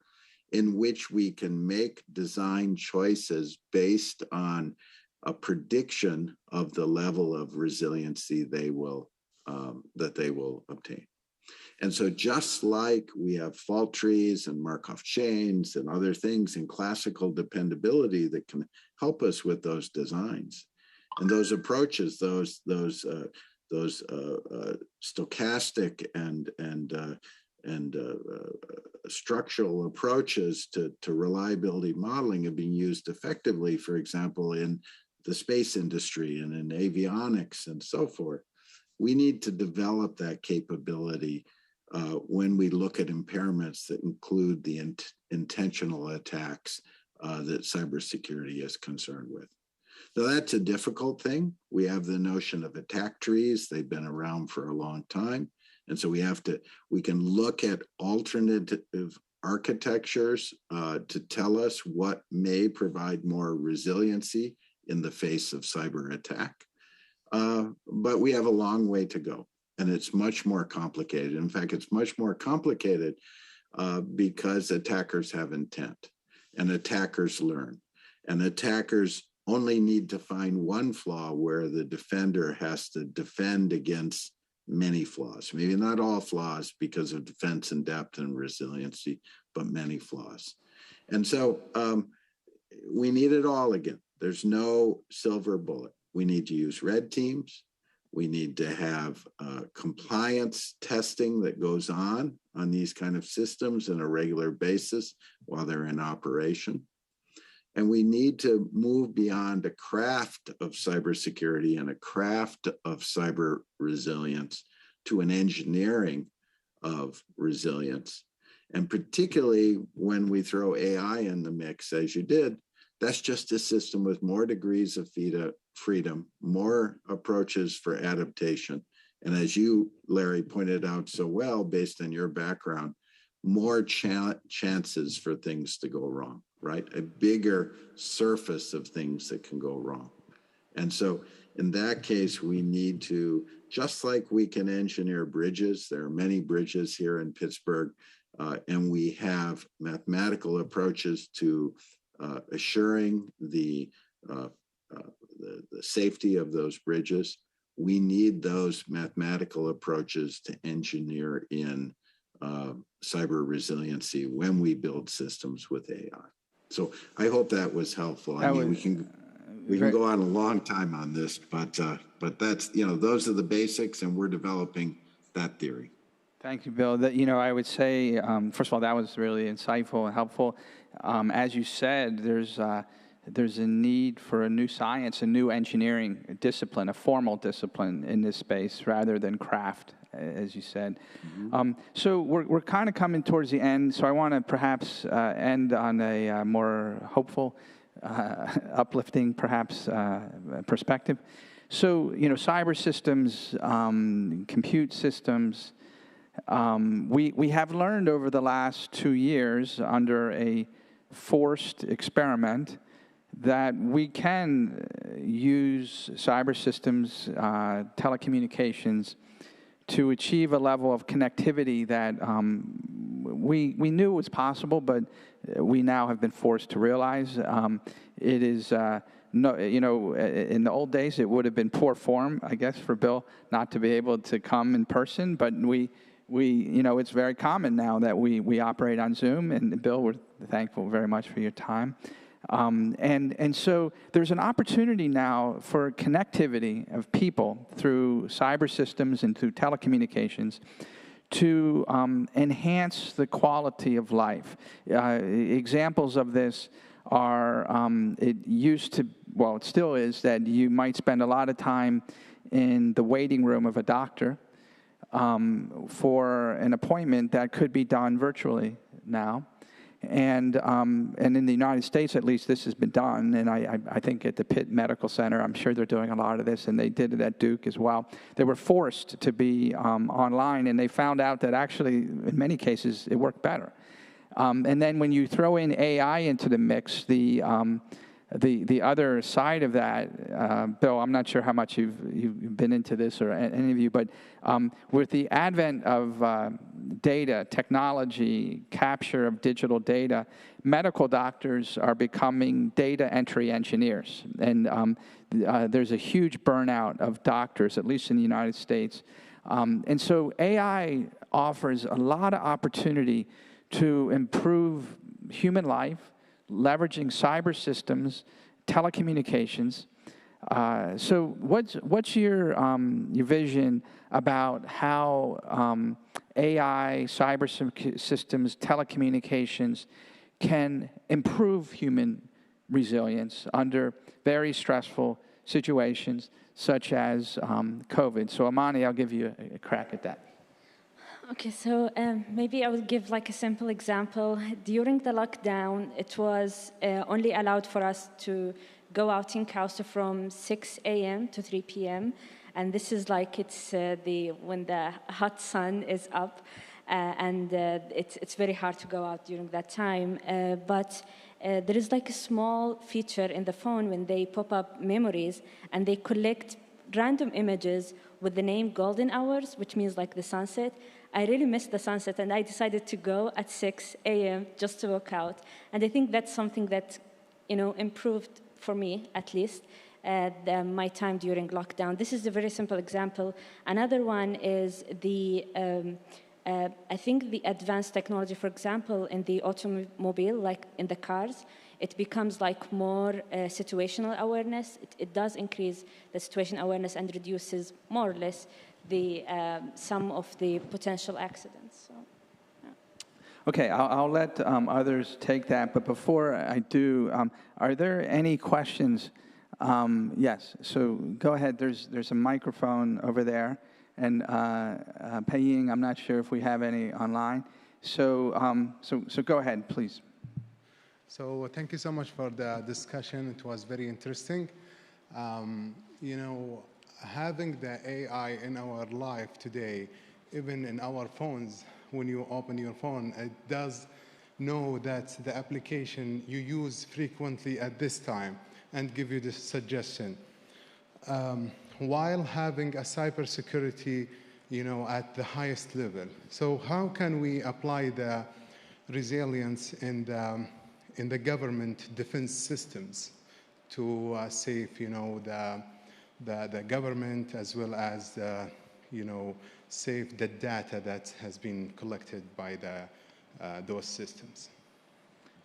in which we can make design choices based on a prediction of the level of resiliency they will that they will obtain. And so just like we have fault trees and Markov chains and other things in classical dependability that can help us with those designs, and those approaches, those stochastic and structural approaches to reliability modeling have been used effectively, for example, in the space industry and in avionics and so forth. We need to develop that capability when we look at impairments that include the intentional attacks that cybersecurity is concerned with. So that's a difficult thing. We have the notion of attack trees. They've been around for a long time. And so we can look at alternative architectures to tell us what may provide more resiliency in the face of cyber attack. But we have a long way to go, and it's much more complicated. In fact, it's much more complicated because attackers have intent, and attackers learn, and attackers only need to find one flaw where the defender has to defend against many flaws, maybe not all flaws because of defense in depth and resiliency, but many flaws. And so we need it all again. There's no silver bullet. We need to use red teams. We need to have compliance testing that goes on these kind of systems on a regular basis while they're in operation. And we need to move beyond a craft of cybersecurity and a craft of cyber resilience to an engineering of resilience. And particularly when we throw AI in the mix, as you did, that's just a system with more degrees of freedom, more approaches for adaptation. And as you, Larry, pointed out so well, based on your background, more chances for things to go wrong, right? A bigger surface of things that can go wrong. And so in that case, we need to, just like we can engineer bridges, there are many bridges here in Pittsburgh, and we have mathematical approaches to assuring the safety of those bridges. We need those mathematical approaches to engineer in cyber resiliency when we build systems with AI. So I hope that was helpful. I mean, we can go on a long time on this, but that's, those are the basics, and we're developing that theory. Thank you, Bill. I would say, first of all, that was really insightful and helpful. As you said, there's a need for a new science, a new engineering discipline, a formal discipline in this space rather than craft, as you said. Mm-hmm. So we're kind of coming towards the end, so I want to perhaps end on a more hopeful, uplifting, perhaps, perspective. So, cyber systems, compute systems, we have learned over the last 2 years under a forced experiment that we can use cyber systems, telecommunications, to achieve a level of connectivity that we knew was possible, but we now have been forced to realize. It is, in the old days, it would have been poor form, I guess, for Bill not to be able to come in person, but it's very common now that we operate on Zoom, and Bill, we're thankful very much for your time. And so there's an opportunity now for connectivity of people through cyber systems and through telecommunications to enhance the quality of life. Examples of this are, it still is that you might spend a lot of time in the waiting room of a doctor for an appointment that could be done virtually now. And in the United States, at least, this has been done. And I think at the Pitt Medical Center, I'm sure they're doing a lot of this, and they did it at Duke as well. They were forced to be online, and they found out that actually, in many cases, it worked better. And then when you throw in AI into the mix, the other side of that, Bill, I'm not sure how much you've been into this or any of you, but with the advent of data, technology, capture of digital data, medical doctors are becoming data entry engineers. And there's a huge burnout of doctors, at least in the United States. And so AI offers a lot of opportunity to improve human life, leveraging cyber systems, telecommunications. So what's your vision about how AI, cyber systems, telecommunications can improve human resilience under very stressful situations such as COVID? So Amani, I'll give you a crack at that. Okay, so maybe I will give like a simple example. During the lockdown, it was only allowed for us to go out in KAUST from 6 a.m. to 3 p.m. And this is like it's when the hot sun is up, and it's very hard to go out during that time. But there is like a small feature in the phone when they pop up memories, and they collect random images with the name golden hours, which means like the sunset. I really missed the sunset, and I decided to go at 6 a.m. just to walk out. And I think that's something that, improved for me, at least, my time during lockdown. This is a very simple example. Another one is I think the advanced technology, for example, in the automobile, like in the cars, it becomes like more situational awareness. It does increase the situational awareness and reduces more or less the some of the potential accidents. So, yeah. Okay, I'll let others take that, but before I do, are there any questions? Yes, so go ahead. There's a microphone over there, and Paying, I'm not sure if we have any online. So go ahead, please. So thank you so much for the discussion. It was very interesting. Having the AI in our life today, even in our phones, when you open your phone, it does know that the application you use frequently at this time and give you this suggestion. While having a cybersecurity, at the highest level. So how can we apply the resilience in the government defense systems to save, the government, as well as save the data that has been collected by those systems?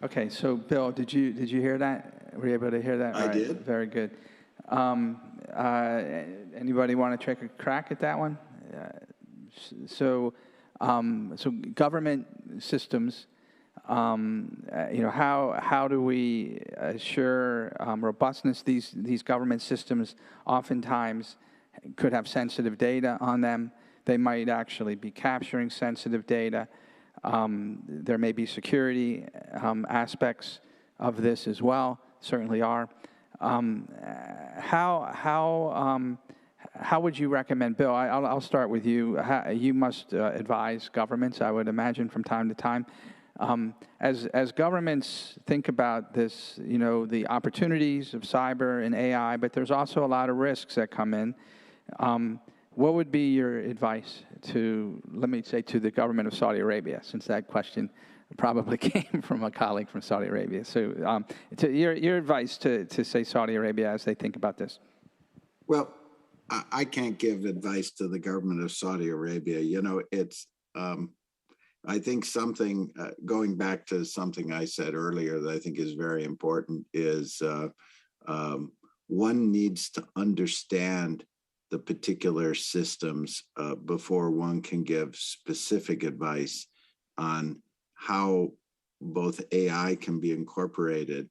Okay, so Bill, did you hear that? Were you able to hear that? I did. Very good. Anybody want to take a crack at that one? So government systems. How do we assure robustness? These government systems oftentimes could have sensitive data on them. They might actually be capturing sensitive data. There may be security aspects of this as well. Certainly are. How would you recommend, Bill? I'll start with you. You must advise governments, I would imagine, from time to time. As governments think about this, the opportunities of cyber and AI, but there's also a lot of risks that come in. What would be your advice to the government of Saudi Arabia, since that question probably came from a colleague from Saudi Arabia? So your advice to say Saudi Arabia as they think about this. Well, I can't give advice to the government of Saudi Arabia. It's I think something, going back to something I said earlier that I think is very important, is one needs to understand the particular systems before one can give specific advice on how both AI can be incorporated,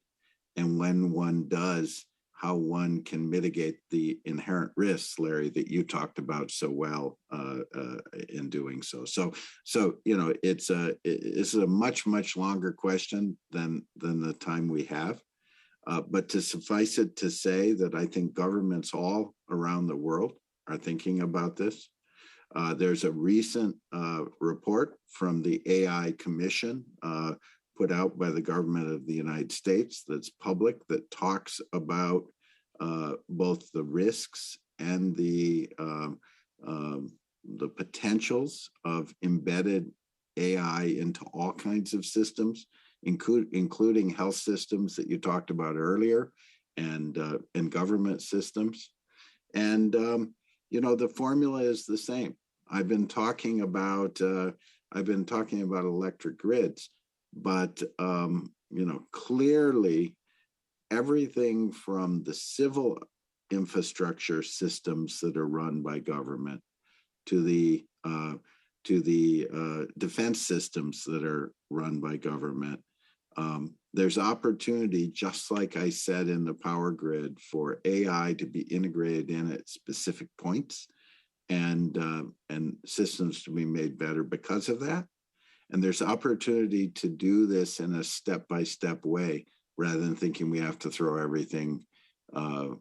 and when one does, how one can mitigate the inherent risks, Larry, that you talked about so well in doing so. So you know, it's a much longer question than the time we have. But to suffice it to say that I think governments all around the world are thinking about this. There's a recent report from the AI Commission put out by the government of the United States that's public, that talks about both the risks and the potentials of embedded AI into all kinds of systems, including health systems that you talked about earlier, and government systems. And you know, the formula is the same. I've been talking about electric grids, but you know, clearly everything from the civil infrastructure systems that are run by government to the defense systems that are run by government, there's opportunity, just like I said in the power grid, for AI to be integrated in at specific points, and systems to be made better because of that. And there's opportunity to do this in a step-by-step way, rather than thinking we have to throw everything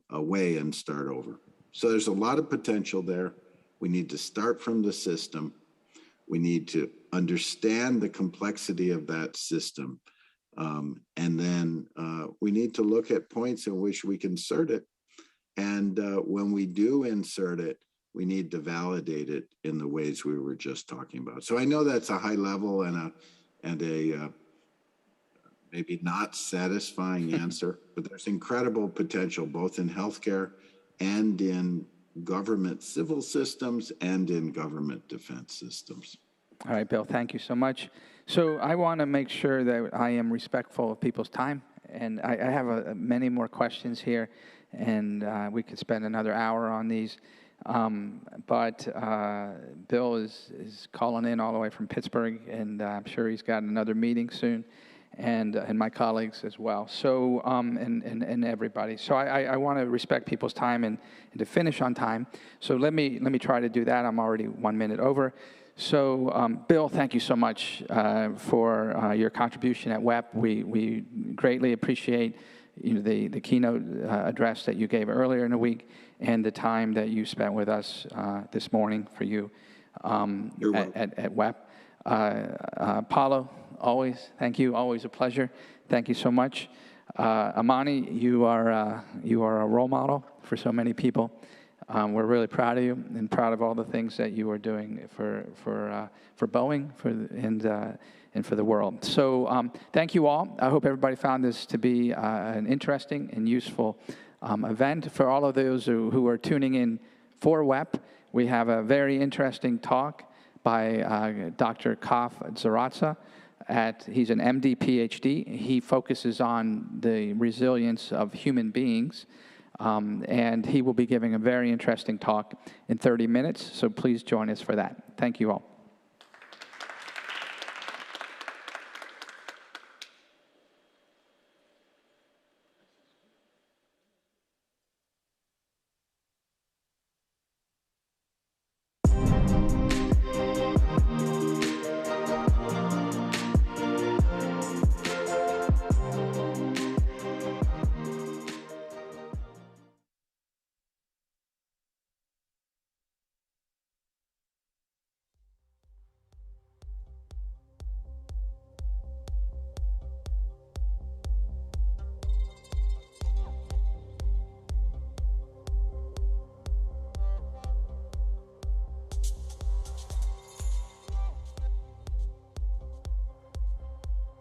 away and start over. So there's a lot of potential there. We need to start from the system. We need to understand the complexity of that system. And then we need to look at points in which we can insert it. And when we do insert it, we need to validate it in the ways we were just talking about. So I know that's a high level and a maybe not satisfying answer, but there's incredible potential both in healthcare and in government civil systems and in government defense systems. All right, Bill, thank you so much. So I want to make sure that I am respectful of people's time, and I have many more questions here, and we could spend another hour on these. But Bill is calling in all the way from Pittsburgh, and I'm sure he's got another meeting soon, and my colleagues as well. So and everybody. So I want to respect people's time and to finish on time. So let me try to do that. I'm already 1 minute over. So Bill, thank you so much for your contribution at WEP. We greatly appreciate the keynote address that you gave earlier in the week, and the time that you spent with us this morning for you at WEP. Paulo, always, thank you, always a pleasure. Thank you so much. Amani, you are a role model for so many people. We're really proud of you and proud of all the things that you are doing for Boeing and for the world. So thank you all. I hope everybody found this to be an interesting and useful event. For all of those who are tuning in for WEP, we have a very interesting talk by Dr. Kaf Zaratza. He's an MD, PhD. He focuses on the resilience of human beings. And he will be giving a very interesting talk in 30 minutes, so please join us for that. Thank you all.